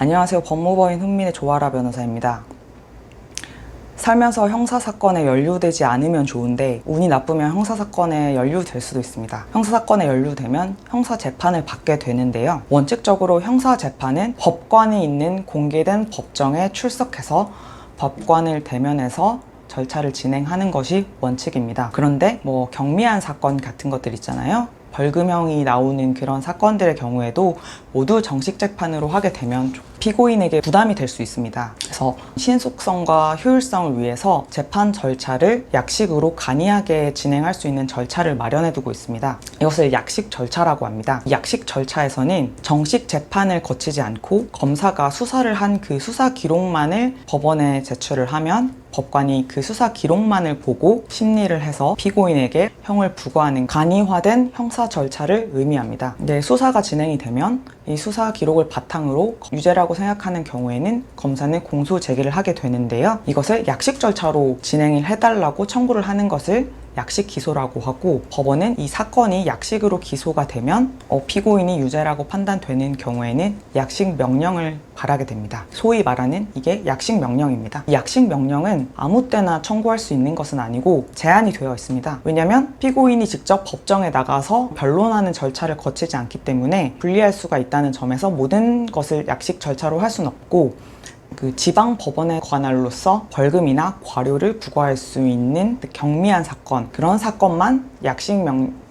안녕하세요. 법무법인 훈민의 조아라 변호사입니다. 살면서 형사사건에 연루되지 않으면 좋은데 운이 나쁘면 형사사건에 연루될 수도 있습니다. 형사사건에 연루되면 형사재판을 받게 되는데요. 원칙적으로 형사재판은 법관이 있는 공개된 법정에 출석해서 법관을 대면해서 절차를 진행하는 것이 원칙입니다. 그런데 경미한 사건 같은 것들 있잖아요. 벌금형이 나오는 그런 사건들의 경우에도 모두 정식 재판으로 하게 되면 피고인에게 부담이 될 수 있습니다. 그래서 신속성과 효율성을 위해서 재판 절차를 약식으로 간이하게 진행할 수 있는 절차를 마련해 두고 있습니다. 이것을 약식 절차라고 합니다. 약식 절차에서는 정식 재판을 거치지 않고 검사가 수사를 한 그 수사 기록만을 법원에 제출을 하면 법관이 그 수사 기록만을 보고 심리를 해서 피고인에게 형을 부과하는 간이화된 형사 절차를 의미합니다. 수사가 진행이 되면 이 수사 기록을 바탕으로 유죄라고 생각하는 경우에는 검사는 공소 제기를 하게 되는데요. 이것을 약식 절차로 진행을 해달라고 청구를 하는 것을 약식 기소라고 하고, 법원은 이 사건이 약식으로 기소가 되면 피고인이 유죄라고 판단되는 경우에는 약식 명령을 바라게 됩니다. 소위 말하는 이게 약식 명령입니다. 이 약식 명령은 아무 때나 청구할 수 있는 것은 아니고 제한이 되어 있습니다. 왜냐하면 피고인이 직접 법정에 나가서 변론하는 절차를 거치지 않기 때문에 불리할 수가 있다는 점에서 모든 것을 약식 절차로 할 수는 없고, 지방 법원의 관할로서 벌금이나 과료를 부과할 수 있는 경미한 사건, 그런 사건만 약식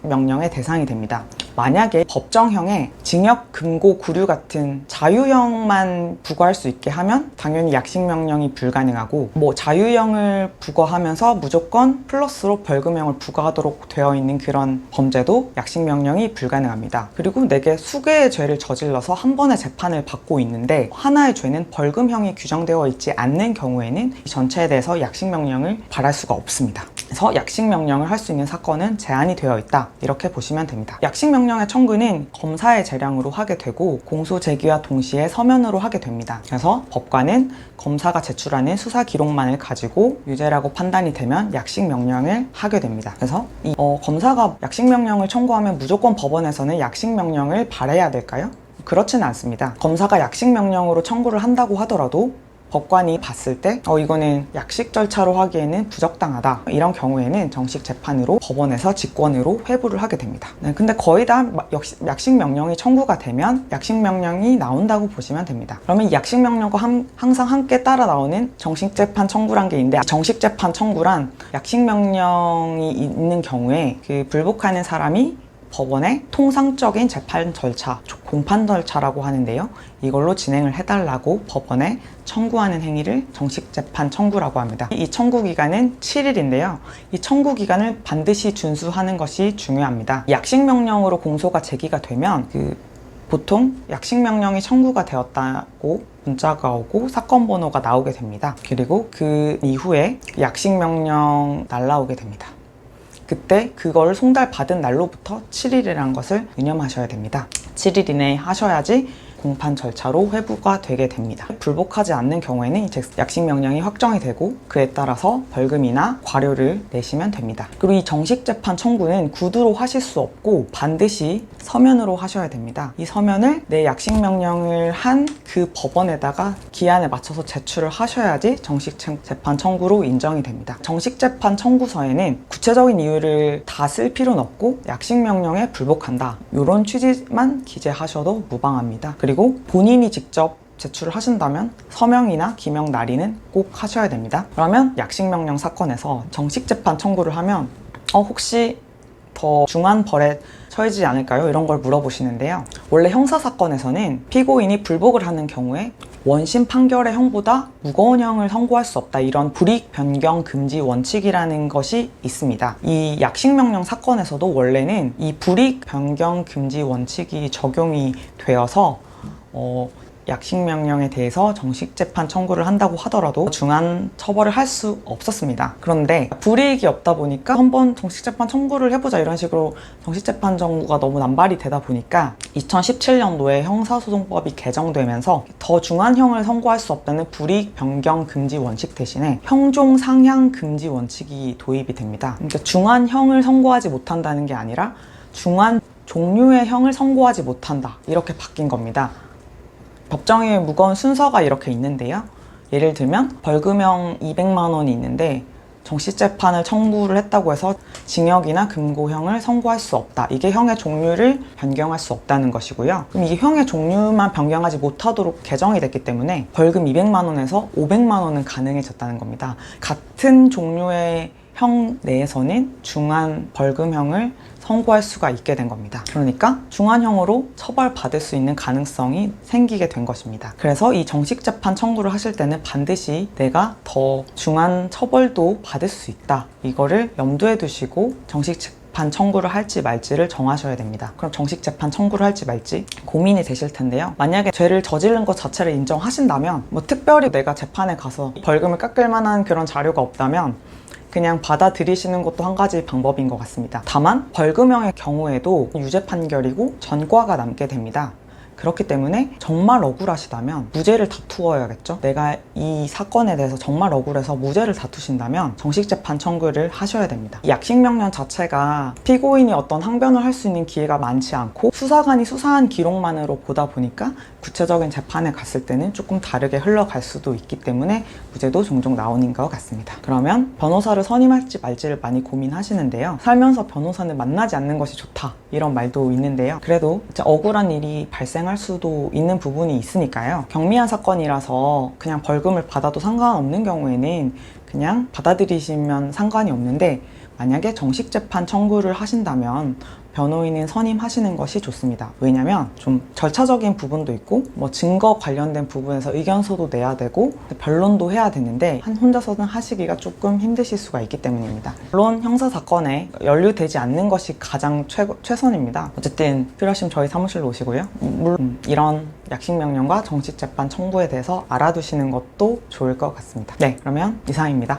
명령의 대상이 됩니다. 만약에 법정형에 징역, 금고, 구류 같은 자유형만 부과할 수 있게 하면 당연히 약식 명령이 불가능하고, 자유형을 부과하면서 무조건 플러스로 벌금형을 부과하도록 되어 있는 그런 범죄도 약식 명령이 불가능합니다. 그리고 내게 수개의 죄를 저질러서 한 번의 재판을 받고 있는데 하나의 죄는 벌금형이 규정되어 있지 않는 경우에는 이 전체에 대해서 약식 명령을 바랄 수가 없습니다. 그래서 약식 명령을 할 수 있는 사건은 제한이 되어 있다, 이렇게 보시면 됩니다. 약식 명령의 청구는 검사의 재량으로 하게 되고 공소 제기와 동시에 서면으로 하게 됩니다. 그래서 법관은 검사가 제출하는 수사 기록만을 가지고 유죄라고 판단이 되면 약식 명령을 하게 됩니다. 그래서 검사가 약식 명령을 청구하면 무조건 법원에서는 약식 명령을 발해야 될까요? 그렇지는 않습니다. 검사가 약식 명령으로 청구를 한다고 하더라도 법관이 봤을 때 이거는 약식 절차로 하기에는 부적당하다, 이런 경우에는 정식 재판으로 법원에서 직권으로 회부를 하게 됩니다. 근데 거의 다 약식 명령이 청구가 되면 약식 명령이 나온다고 보시면 됩니다. 그러면 이 약식 명령과 항상 함께 따라 나오는 정식 재판 청구란 게 있는데, 정식 재판 청구란 약식 명령이 있는 경우에 불복하는 사람이 법원의 통상적인 재판 절차, 공판 절차라고 하는데요. 이걸로 진행을 해달라고 법원에 청구하는 행위를 정식 재판 청구라고 합니다. 이 청구 기간은 7일인데요. 이 청구 기간을 반드시 준수하는 것이 중요합니다. 약식 명령으로 공소가 제기가 되면 보통 약식 명령이 청구가 되었다고 문자가 오고 사건 번호가 나오게 됩니다. 그리고 그 이후에 약식 명령 날라오게 됩니다. 그때 그걸 송달받은 날로부터 7일이라는 것을 유념하셔야 됩니다. 7일 이내에 하셔야지 공판 절차로 회부가 되게 됩니다. 불복하지 않는 경우에는 이제 약식 명령이 확정이 되고 그에 따라서 벌금이나 과료를 내시면 됩니다. 그리고 이 정식 재판 청구는 구두로 하실 수 없고 반드시 서면으로 하셔야 됩니다. 이 서면을 내 약식 명령을 한 그 법원에다가 기한에 맞춰서 제출을 하셔야지 정식 재판 청구로 인정이 됩니다. 정식 재판 청구서에는 구체적인 이유를 다 쓸 필요는 없고 약식 명령에 불복한다, 이런 취지만 기재하셔도 무방합니다. 그리고 본인이 직접 제출을 하신다면 서명이나 기명 날인은 꼭 하셔야 됩니다. 그러면 약식명령 사건에서 정식재판 청구를 하면 혹시 더 중한 벌에 처해지지 않을까요? 이런 걸 물어보시는데요. 원래 형사사건에서는 피고인이 불복을 하는 경우에 원심 판결의 형보다 무거운 형을 선고할 수 없다, 이런 불이익 변경 금지 원칙이라는 것이 있습니다. 이 약식명령 사건에서도 원래는 이 불이익 변경 금지 원칙이 적용이 되어서 약식 명령에 대해서 정식 재판 청구를 한다고 하더라도 중한 처벌을 할 수 없었습니다. 그런데 불이익이 없다 보니까 한번 정식 재판 청구를 해보자, 이런 식으로 정식 재판 청구가 너무 남발이 되다 보니까 2017년도에 형사소송법이 개정되면서 더 중한형을 선고할 수 없다는 불이익 변경 금지 원칙 대신에 형종 상향 금지 원칙이 도입이 됩니다. 그러니까 중한형을 선고하지 못한다는 게 아니라 중한 종류의 형을 선고하지 못한다, 이렇게 바뀐 겁니다. 법정의 무거운 순서가 이렇게 있는데요. 예를 들면 벌금형 200만 원이 있는데 정식재판을 청구를 했다고 해서 징역이나 금고형을 선고할 수 없다. 이게 형의 종류를 변경할 수 없다는 것이고요. 그럼 이게 형의 종류만 변경하지 못하도록 개정이 됐기 때문에 벌금 200만 원에서 500만 원은 가능해졌다는 겁니다. 같은 종류의 형 내에서는 중한 벌금형을 선고할 수가 있게 된 겁니다. 그러니까 중한형으로 처벌받을 수 있는 가능성이 생기게 된 것입니다. 그래서 이 정식재판 청구를 하실 때는 반드시 내가 더 중한 처벌도 받을 수 있다. 이거를 염두에 두시고 정식재판 청구를 할지 말지를 정하셔야 됩니다. 그럼 정식재판 청구를 할지 말지 고민이 되실 텐데요. 만약에 죄를 저지른 것 자체를 인정하신다면 특별히 내가 재판에 가서 벌금을 깎을 만한 그런 자료가 없다면 그냥 받아들이시는 것도 한 가지 방법인 것 같습니다. 다만 벌금형의 경우에도 유죄 판결이고 전과가 남게 됩니다. 그렇기 때문에 정말 억울하시다면 무죄를 다투어야겠죠. 내가 이 사건에 대해서 정말 억울해서 무죄를 다투신다면 정식재판 청구를 하셔야 됩니다. 이 약식명령 자체가 피고인이 어떤 항변을 할 수 있는 기회가 많지 않고 수사관이 수사한 기록만으로 보다 보니까 구체적인 재판에 갔을 때는 조금 다르게 흘러갈 수도 있기 때문에 무죄도 종종 나오는 것 같습니다. 그러면 변호사를 선임할지 말지를 많이 고민하시는데요. 살면서 변호사는 만나지 않는 것이 좋다 이런 말도 있는데요. 그래도 억울한 일이 발생할 수도 있는 부분이 있으니까요. 경미한 사건이라서 그냥 벌금을 받아도 상관없는 경우에는 그냥 받아들이시면 상관이 없는데 만약에 정식재판 청구를 하신다면 변호인은 선임하시는 것이 좋습니다. 왜냐면 좀 절차적인 부분도 있고 증거 관련된 부분에서 의견서도 내야 되고 변론도 해야 되는데 혼자서는 하시기가 조금 힘드실 수가 있기 때문입니다. 물론 형사사건에 연루되지 않는 것이 가장 최선입니다. 어쨌든 필요하시면 저희 사무실로 오시고요. 물론 이런 약식명령과 정식재판 청구에 대해서 알아두시는 것도 좋을 것 같습니다. 네, 그러면 이상입니다.